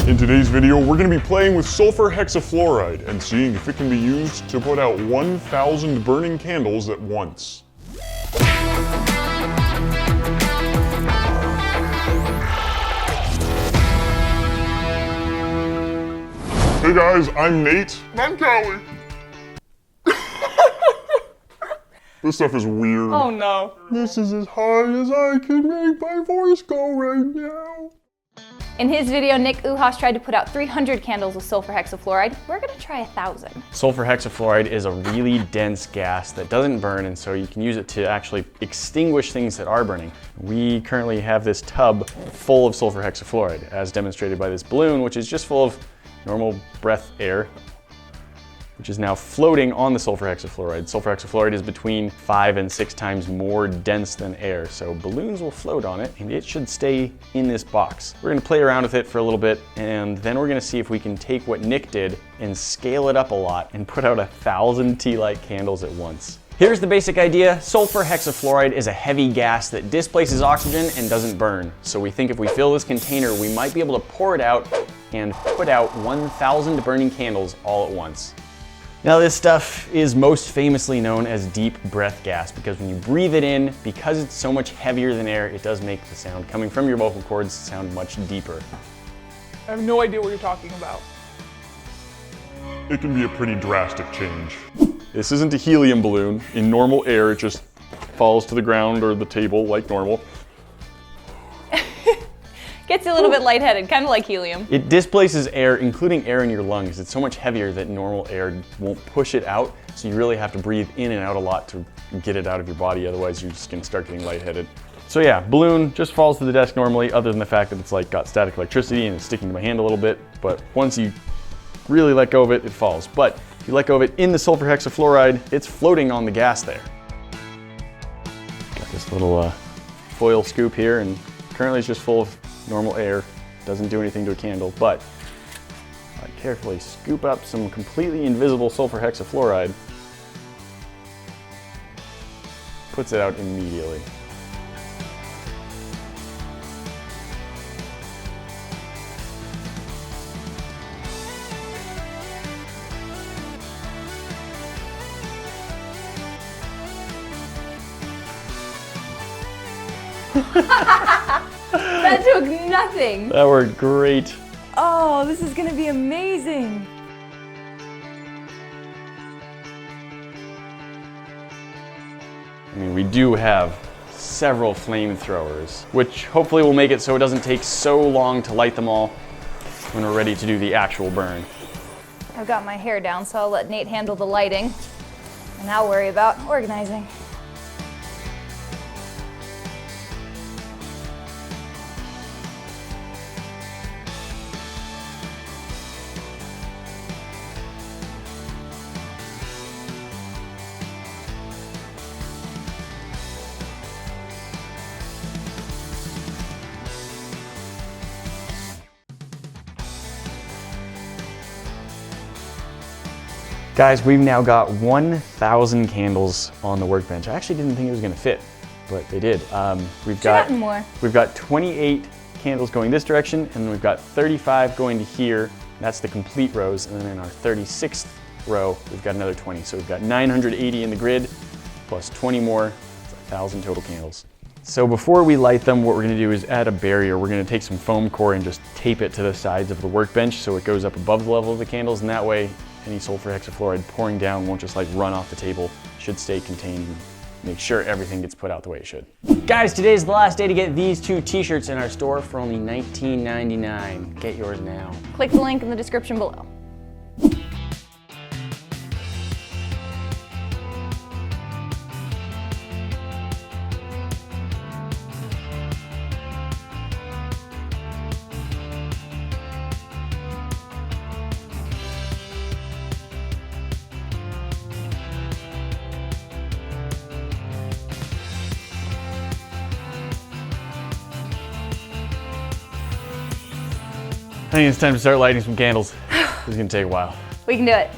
In today's video, we're going to be playing with sulfur hexafluoride and seeing if it can be used to put out 1,000 burning candles at once. Hey guys, I'm Nate. And I'm Callie. This stuff is weird. Oh no. This is as high as I can make my voice go right now. In his video, Nick Uhas tried to put out 300 candles with sulfur hexafluoride. We're gonna try 1,000. Sulfur hexafluoride is a really dense gas that doesn't burn, and so you can use it to actually extinguish things that are burning. We currently have this tub full of sulfur hexafluoride, as demonstrated by this balloon, which is just full of normal breath air, which is now floating on the sulfur hexafluoride. Sulfur hexafluoride is between 5 and 6 times more dense than air, so balloons will float on it, and it should stay in this box. We're gonna play around with it for a little bit, and then we're gonna see if we can take what Nick did and scale it up a lot and put out 1,000 tea light candles at once. Here's the basic idea. Sulfur hexafluoride is a heavy gas that displaces oxygen and doesn't burn. So we think if we fill this container, we might be able to pour it out and put out 1,000 burning candles all at once. Now this stuff is most famously known as deep breath gas because when you breathe it in, because it's so much heavier than air, it does make the sound coming from your vocal cords sound much deeper. I have no idea what you're talking about. It can be a pretty drastic change. This isn't a helium balloon. In normal air, it just falls to the ground or the table like normal. Gets you a little bit lightheaded, kind of like helium. It displaces air, including air in your lungs. It's so much heavier that normal air won't push it out, so you really have to breathe in and out a lot to get it out of your body, otherwise you're just gonna start getting lightheaded. So yeah, balloon just falls to the desk normally, other than the fact that it's like got static electricity and it's sticking to my hand a little bit, but once you really let go of it, it falls. But if you let go of it in the sulfur hexafluoride, it's floating on the gas there. Got this little foil scoop here, and currently it's just full of normal air. Doesn't do anything to a candle, but I carefully scoop up some completely invisible sulfur hexafluoride, puts it out immediately. That took nothing. That worked great. Oh, this is gonna be amazing. I mean, we do have several flamethrowers, which hopefully will make it so it doesn't take so long to light them all when we're ready to do the actual burn. I've got my hair down, so I'll let Nate handle the lighting, and I'll worry about organizing. Guys, we've now got 1,000 candles on the workbench. I actually didn't think it was gonna fit, but they did. We've got 28 candles going this direction, and then we've got 35 going to here. That's the complete rows, and then in our 36th row, we've got another 20. So we've got 980 in the grid, plus 20 more, that's 1,000 total candles. So before we light them, what we're gonna do is add a barrier. We're gonna take some foam core and just tape it to the sides of the workbench so it goes up above the level of the candles, and that way, any sulfur hexafluoride pouring down won't just like run off the table, should stay contained and make sure everything gets put out the way it should. Guys, today's the last day to get these 2 t-shirts in our store for only $19.99. Get yours now. Click the link in the description below. I think it's time to start lighting some candles. This is gonna take a while. We can do it.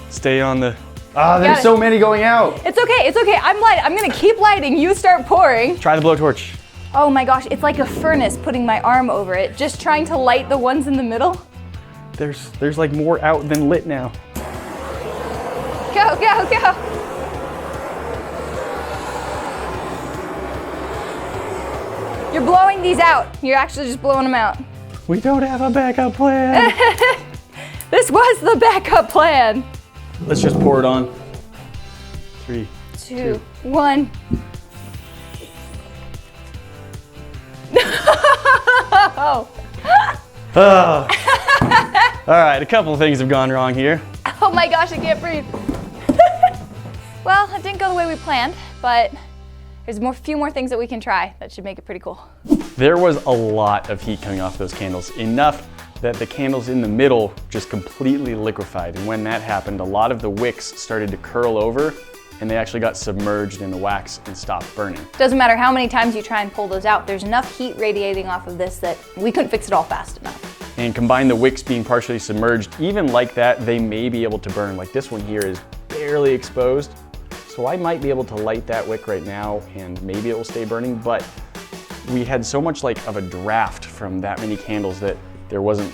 Stay on the, there's Got it. so many going out. It's okay, it's okay. I'm gonna keep lighting, you start pouring. Try the blowtorch. Oh my gosh, it's like a furnace putting my arm over it, just trying to light the ones in the middle. There's like more out than lit now. Go, go, go. You're blowing these out. You're actually just blowing them out. We don't have a backup plan. This was the backup plan. Let's just pour it on. 3, 2, 1. Oh. All right, a couple of things have gone wrong here. Oh my gosh, I can't breathe. Well, it didn't go the way we planned, but there's a few more things that we can try that should make it pretty cool. There was a lot of heat coming off those candles, enough that the candles in the middle just completely liquefied. And when that happened, a lot of the wicks started to curl over and they actually got submerged in the wax and stopped burning. Doesn't matter how many times you try and pull those out, there's enough heat radiating off of this that we couldn't fix it all fast enough. And combine the wicks being partially submerged, even like that, they may be able to burn. Like this one here is barely exposed. So I might be able to light that wick right now and maybe it will stay burning, but we had so much like of a draft from that many candles that there wasn't,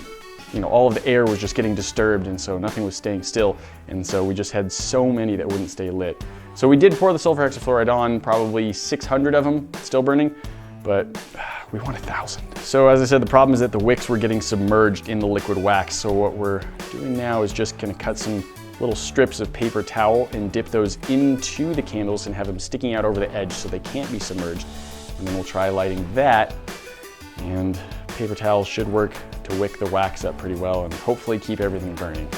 all of the air was just getting disturbed and so nothing was staying still. And so we just had so many that wouldn't stay lit. So we did pour the sulfur hexafluoride on, probably 600 of them still burning, but we want 1,000. So as I said, the problem is that the wicks were getting submerged in the liquid wax. So what we're doing now is just gonna cut some little strips of paper towel and dip those into the candles and have them sticking out over the edge so they can't be submerged. And then we'll try lighting that, and paper towels should work to wick the wax up pretty well and hopefully keep everything burning.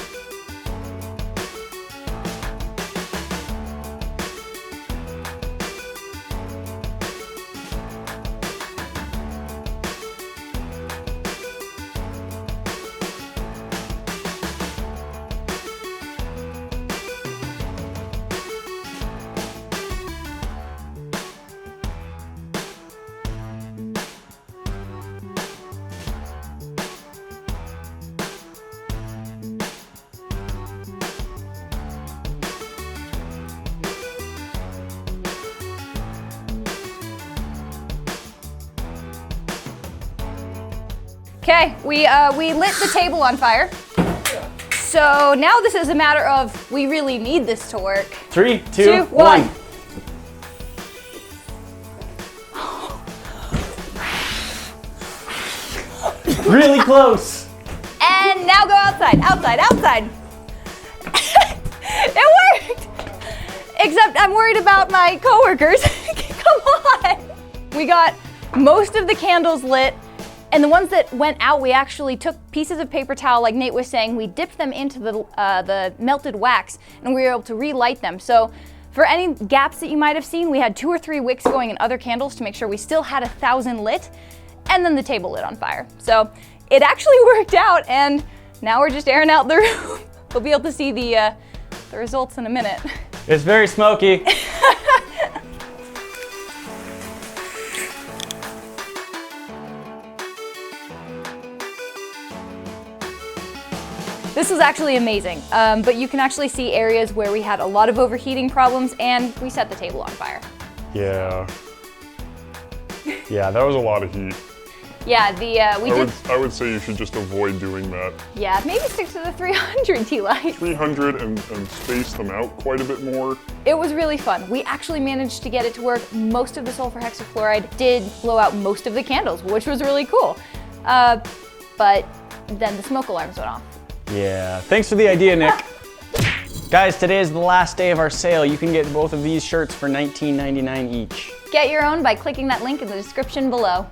Okay, we lit the table on fire. So now this is a matter of, we really need this to work. 3, 2, 1. Really close. And now go outside, outside, outside. It worked! Except I'm worried about my coworkers. Come on! We got most of the candles lit, and the ones that went out, we actually took pieces of paper towel, like Nate was saying, we dipped them into the melted wax, and we were able to relight them. So for any gaps that you might have seen, we had 2 or 3 wicks going in other candles to make sure we still had 1,000 lit, and then the table lit on fire. So it actually worked out, and now we're just airing out the room. We'll be able to see the results in a minute. It's very smoky. This was actually amazing, but you can actually see areas where we had a lot of overheating problems and we set the table on fire. Yeah. Yeah, that was a lot of heat. Yeah, I would say you should just avoid doing that. Yeah, maybe stick to the 300 tea light. 300 and space them out quite a bit more. It was really fun. We actually managed to get it to work. Most of the sulfur hexafluoride did blow out most of the candles, which was really cool. But then the smoke alarms went off. Yeah, thanks for the idea, Nick. Guys, today is the last day of our sale. You can get both of these shirts for $19.99 each. Get your own by clicking that link in the description below.